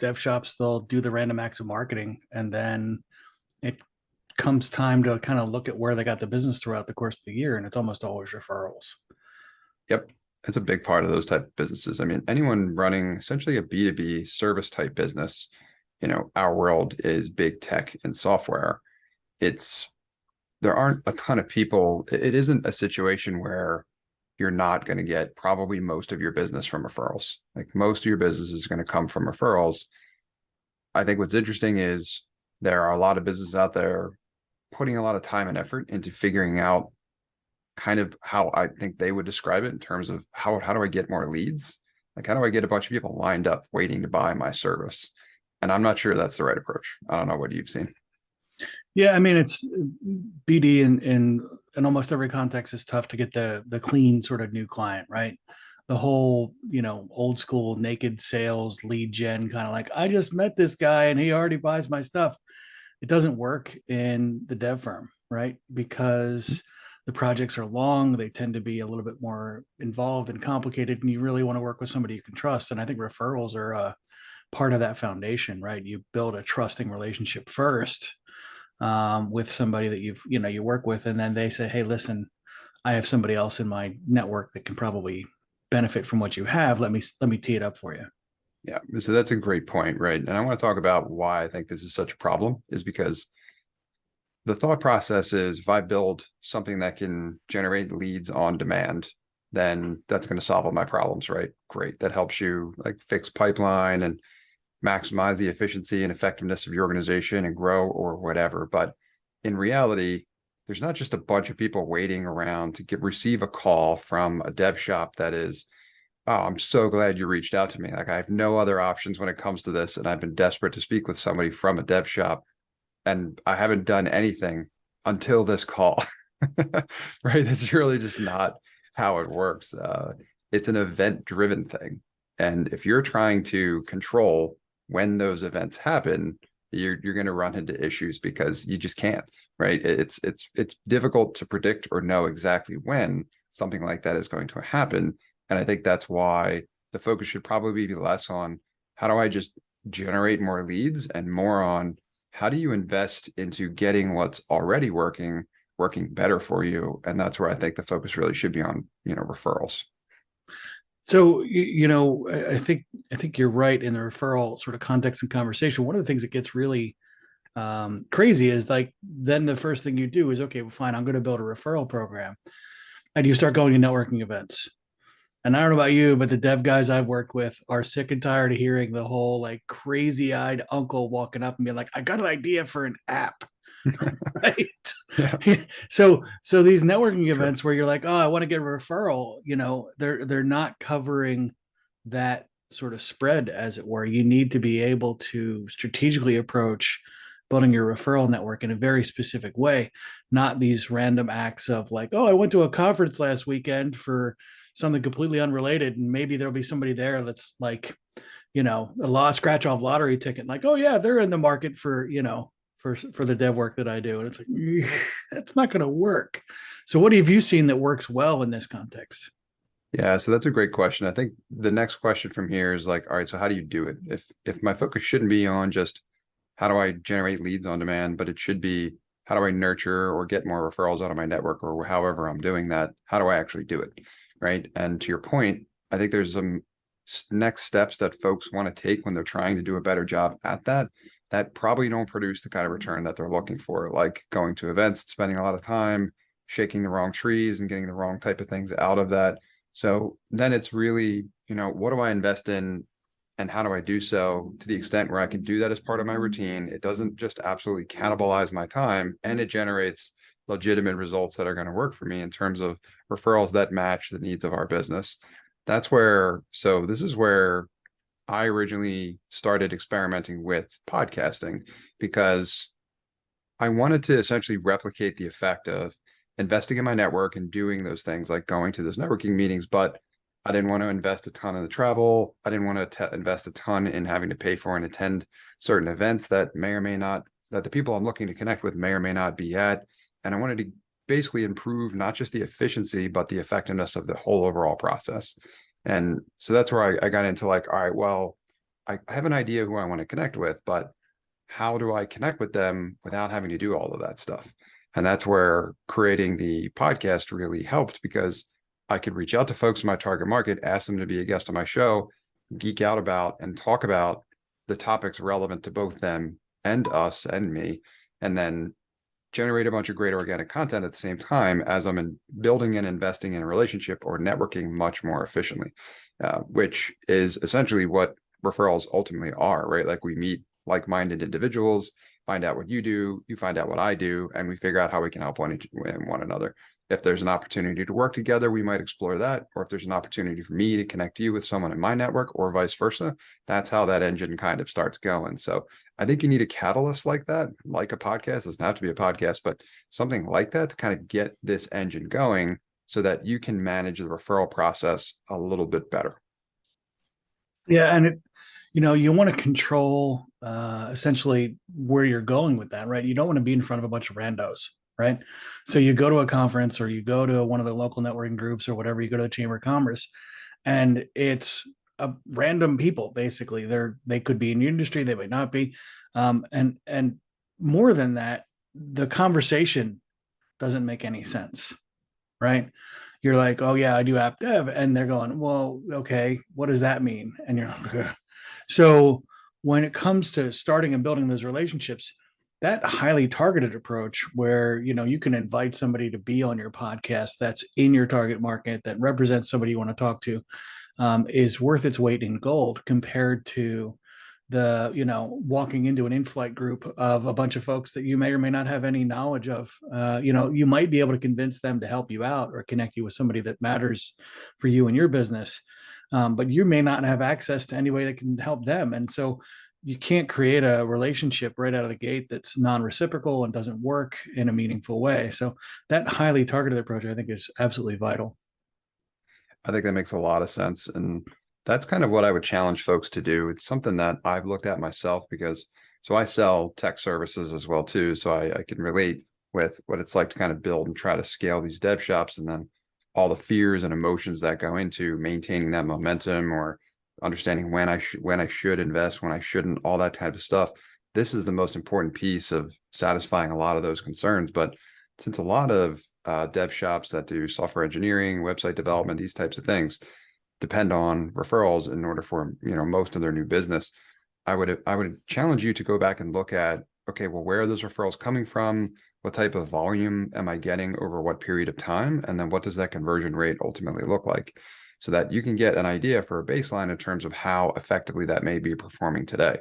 dev shops, they'll do the random acts of marketing, and then it comes time to kind of look at where they got the business throughout the course of the year, and it's almost always referrals. Yep. It's a big part of those type of businesses. I mean, anyone running essentially a B2B service type business, our world is big tech and software. It's There aren't a ton of people. It isn't a situation where you're not going to get probably most of your business from referrals. Like most of your business is going to come from referrals. I think what's interesting is there are a lot of businesses out there putting a lot of time and effort into figuring out kind of how I think they would describe it in terms of how do I get more leads? Like how do I get a bunch of people lined up waiting to buy my service? And I'm not sure that's the right approach. I don't know what you've seen. Yeah, I mean, it's BD in almost every context is tough to get the clean sort of new client, right? The whole, old school naked sales lead gen kind of like, I just met this guy and he already buys my stuff. It doesn't work in the dev firm, right? Because the projects are long, they tend to be a little bit more involved and complicated, and you really want to work with somebody you can trust. And I think referrals are part of that foundation, right? You build a trusting relationship first with somebody that you work with, and then they say, hey, listen, I have somebody else in my network that can probably benefit from what you have. Let me tee it up for you. Yeah, so that's a great point, right? And I want to talk about why I think this is such a problem is because the thought process is if I build something that can generate leads on demand, then that's going to solve all my problems, right? Great. That helps you like fix pipeline and maximize the efficiency and effectiveness of your organization and grow or whatever. But in reality, there's not just a bunch of people waiting around to receive a call from a dev shop that is, oh, I'm so glad you reached out to me. Like I have no other options when it comes to this. And I've been desperate to speak with somebody from a dev shop and I haven't done anything until this call. Right? That's really just not how it works. It's an event driven thing. And if you're trying to control when those events happen, you're going to run into issues because you just can't, right? It's difficult to predict or know exactly when something like that is going to happen. And I think that's why the focus should probably be less on how do I just generate more leads and more on how do you invest into getting what's already working better for you. And that's where I think the focus really should be on, referrals. So I think you're right in the referral sort of context and conversation. One of the things that gets really crazy is like then the first thing you do is, okay, well, fine, I'm going to build a referral program, and you start going to networking events. And I don't know about you, but the dev guys I've worked with are sick and tired of hearing the whole like crazy eyed uncle walking up and being like, I got an idea for an app. Right. Yeah, So these networking true. events where you're like, oh, I want to get a referral, they're not covering that sort of spread, as it were. You need to be able to strategically approach building your referral network in a very specific way, not these random acts of like, oh, I went to a conference last weekend for something completely unrelated, and maybe there'll be somebody there that's like, a scratch off lottery ticket, like, oh yeah, they're in the market for, for the dev work that I do. And it's like, that's not going to work. So what have you seen that works well in this context? Yeah, so that's a great question. I think the next question from here is like, all right, so how do you do it? If my focus shouldn't be on just how do I generate leads on demand, but it should be how do I nurture or get more referrals out of my network or however I'm doing that, how do I actually do it? Right. And to your point, I think there's some next steps that folks want to take when they're trying to do a better job at that probably don't produce the kind of return that they're looking for, like going to events, spending a lot of time, shaking the wrong trees and getting the wrong type of things out of that. So then it's really, what do I invest in and how do I do so to the extent where I can do that as part of my routine? It doesn't just absolutely cannibalize my time and it generates legitimate results that are going to work for me in terms of referrals that match the needs of our business. So this is where I originally started experimenting with podcasting because I wanted to essentially replicate the effect of investing in my network and doing those things like going to those networking meetings, but I didn't want to invest a ton in the travel. I didn't want to invest a ton in having to pay for and attend certain events that may or may not, that the people I'm looking to connect with may or may not be at. And I wanted to basically improve not just the efficiency, but the effectiveness of the whole overall process. And so that's where I got into like, all right, well, I have an idea who I want to connect with, but how do I connect with them without having to do all of that stuff? And that's where creating the podcast really helped, because I could reach out to folks in my target market, ask them to be a guest on my show, geek out about and talk about the topics relevant to both them and us and me, and then generate a bunch of great organic content at the same time as I'm building and investing in a relationship or networking much more efficiently, which is essentially what referrals ultimately are, right? Like we meet like-minded individuals, find out what you do, you find out what I do, and we figure out how we can help one another. If there's an opportunity to work together, we might explore that. Or if there's an opportunity for me to connect you with someone in my network or vice versa, that's how that engine kind of starts going. So I think you need a catalyst like that, like a podcast. It doesn't have to be a podcast, but something like that to kind of get this engine going so that you can manage the referral process a little bit better. Yeah, and you want to control essentially where you're going with that, right? You don't want to be in front of a bunch of randos, right? So you go to a conference or you go to one of the local networking groups or whatever, you go to the Chamber of Commerce, and it's random people basically. They could be in your industry, they might not be, and more than that, the conversation doesn't make any sense, right? You're like, oh yeah, I do app dev, and they're going, well, okay, what does that mean? And you're like, ugh. So when it comes to starting and building those relationships, that highly targeted approach where you can invite somebody to be on your podcast that's in your target market that represents somebody you want to talk to, is worth its weight in gold compared to the walking into an in-flight group of a bunch of folks that you may or may not have any knowledge of. You might be able to convince them to help you out or connect you with somebody that matters for you and your business, but you may not have access to anybody that can help them, and so you can't create a relationship right out of the gate that's non-reciprocal and doesn't work in a meaningful way. So that highly targeted approach, I think, is absolutely vital. I think that makes a lot of sense. And that's kind of what I would challenge folks to do. It's something that I've looked at myself because so I sell tech services as well too. So I can relate with what it's like to kind of build and try to scale these dev shops, and then all the fears and emotions that go into maintaining that momentum or understanding when I should invest, when I shouldn't, all that type of stuff. This is the most important piece of satisfying a lot of those concerns. But since a lot of dev shops that do software engineering, website development, these types of things depend on referrals in order for most of their new business. I would challenge you to go back and look at, okay, well, where are those referrals coming from? What type of volume am I getting over what period of time? And then what does that conversion rate ultimately look like? So that you can get an idea for a baseline in terms of how effectively that may be performing today.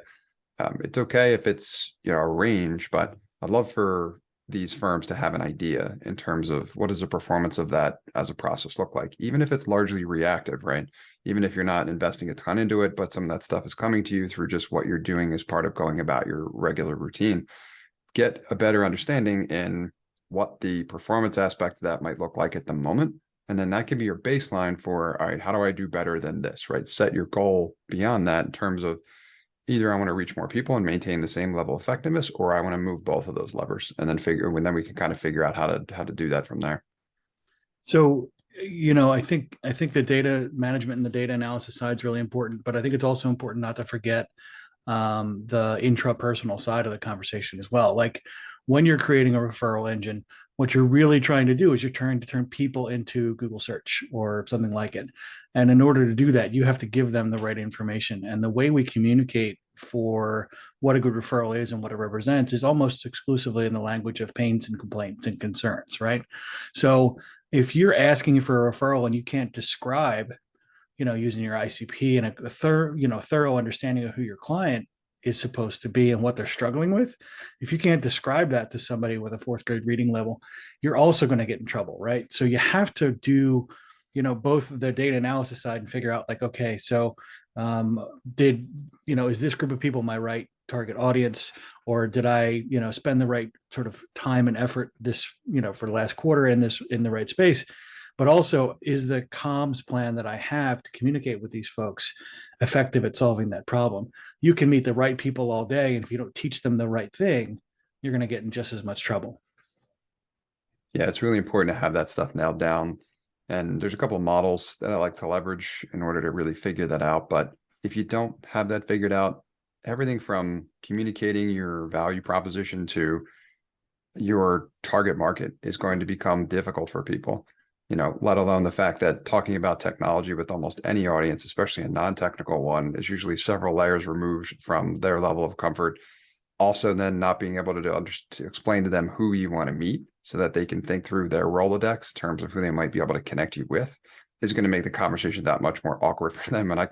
It's okay if it's a range, but I'd love for these firms to have an idea in terms of what does the performance of that as a process look like, even if it's largely reactive, right? Even if you're not investing a ton into it, but some of that stuff is coming to you through just what you're doing as part of going about your regular routine. Get a better understanding in what the performance aspect of that might look like at the moment. And then that can be your baseline for, all right, how do I do better than this, right? Set your goal beyond that in terms of either I want to reach more people and maintain the same level of effectiveness, or I want to move both of those levers and then then we can kind of figure out how to do that from there. So, I think the data management and the data analysis side is really important, but I think it's also important not to forget the intrapersonal side of the conversation as well. Like when you're creating a referral engine, what you're really trying to do is you're trying to turn people into Google search or something like it. And in order to do that, you have to give them the right information. And the way we communicate for what a good referral is and what it represents is almost exclusively in the language of pains and complaints and concerns, right? So if you're asking for a referral and you can't describe, using your ICP and thorough understanding of who your client is supposed to be and what they're struggling with. If you can't describe that to somebody with a fourth grade reading level, you're also going to get in trouble, right? So you have to do, both the data analysis side and figure out like, okay, so did, is this group of people my right target audience, or did I, spend the right sort of time and effort this, for the last quarter in the right space? But also, is the comms plan that I have to communicate with these folks effective at solving that problem? You can meet the right people all day, and if you don't teach them the right thing, you're going to get in just as much trouble. Yeah, it's really important to have that stuff nailed down. And there's a couple of models that I like to leverage in order to really figure that out. But if you don't have that figured out, everything from communicating your value proposition to your target market is going to become difficult for people, let alone the fact that talking about technology with almost any audience, especially a non-technical one, is usually several layers removed from their level of comfort. Also, then not being able to explain to them who you want to meet so that they can think through their Rolodex in terms of who they might be able to connect you with is going to make the conversation that much more awkward for them. And I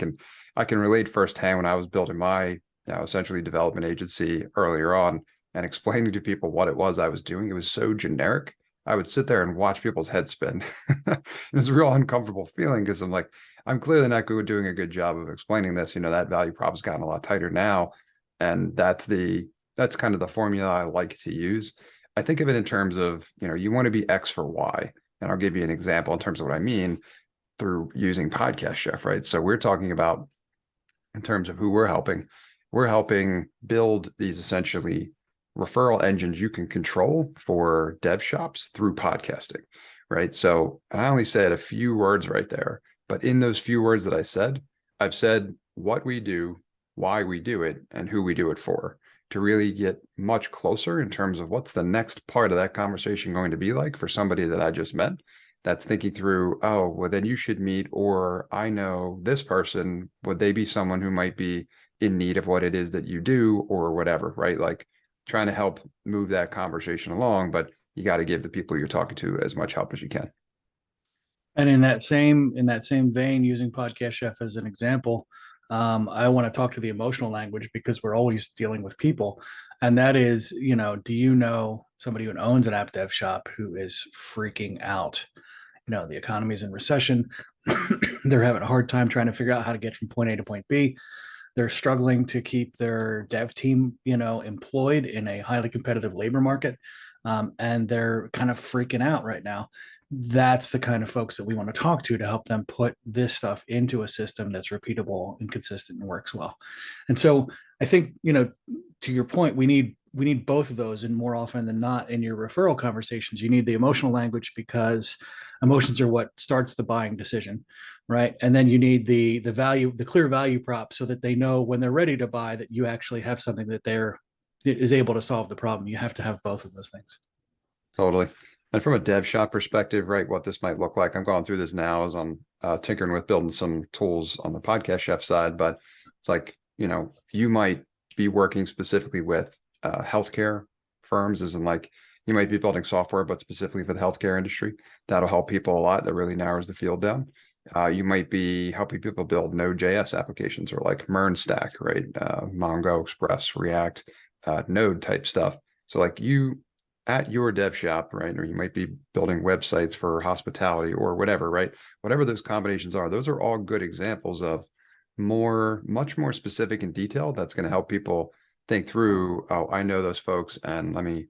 can relate firsthand when I was building my essentially development agency earlier on and explaining to people what it was I was doing. It was so generic. I would sit there and watch people's heads spin. It was a real uncomfortable feeling because I'm like, I'm clearly not doing a good job of explaining this. That value prop has gotten a lot tighter now. And that's kind of the formula I like to use. I think of it in terms of, you want to be X for Y. And I'll give you an example in terms of what I mean through using Podcast Chef, right? So we're talking about in terms of who we're helping build these essentially referral engines you can control for dev shops through podcasting, right? So, and I only said a few words right there, but in those few words that I said, I've said what we do, why we do it, and who we do it for, to really get much closer in terms of what's the next part of that conversation going to be like for somebody that I just met that's thinking through, oh, well, then you should meet, or I know this person, would they be someone who might be in need of what it is that you do or whatever, right? Like trying to help move that conversation along, but you got to give the people you're talking to as much help as you can. And in that same vein, using Podcast Chef as an example, I want to talk to the emotional language because we're always dealing with people, and that is, do you know somebody who owns an app dev shop who is freaking out? The economy's in recession. They're having a hard time trying to figure out how to get from point A to point B. They're struggling to keep their dev team, employed in a highly competitive labor market, and they're kind of freaking out right now. That's the kind of folks that we want to talk to help them put this stuff into a system that's repeatable and consistent and works well. And so I think, to your point, we need both of those, and more often than not in your referral conversations you need the emotional language because emotions are what starts the buying decision, right? And then you need the clear value prop so that they know when they're ready to buy that you actually have something that is able to solve the problem. You have to have both of those things. Totally. And from a dev shop perspective, right, what this might look like, I'm going through this now as I'm tinkering with building some tools on the Podcast Chef side, but it's like, you might be working specifically with healthcare firms, as in like you might be building software, but specifically for the healthcare industry. That'll help people a lot. That really narrows the field down. You might be helping people build Node.js applications or like MERN stack, right? Mongo, Express, React, Node type stuff. So like you at your dev shop, right? Or you might be building websites for hospitality or whatever, right? Whatever those combinations are, those are all good examples of much more specific and detailed. That's going to help people think through, oh, I know those folks, and let me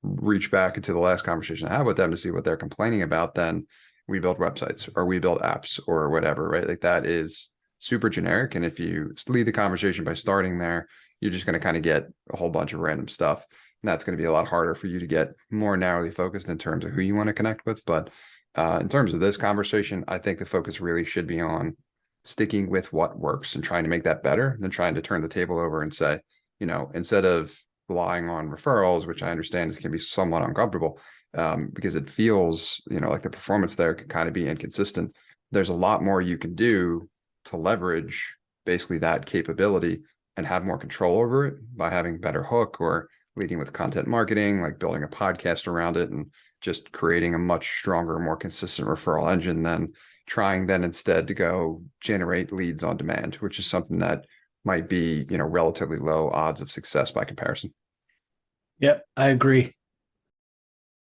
reach back into the last conversation I had with them to see what they're complaining about. Then we build websites or we build apps or whatever, right? Like that is super generic. And if you lead the conversation by starting there, you're just going to kind of get a whole bunch of random stuff. And that's going to be a lot harder for you to get more narrowly focused in terms of who you want to connect with. But in terms of this conversation, I think the focus really should be on sticking with what works and trying to make that better than trying to turn the table over and say, instead of relying on referrals, which I understand can be somewhat uncomfortable because it feels, like the performance there can kind of be inconsistent. There's a lot more you can do to leverage basically that capability and have more control over it by having better hook or leading with content marketing, like building a podcast around it and just creating a much stronger, more consistent referral engine than trying then instead to go generate leads on demand, which is something that might be, relatively low odds of success by comparison. Yep, I agree.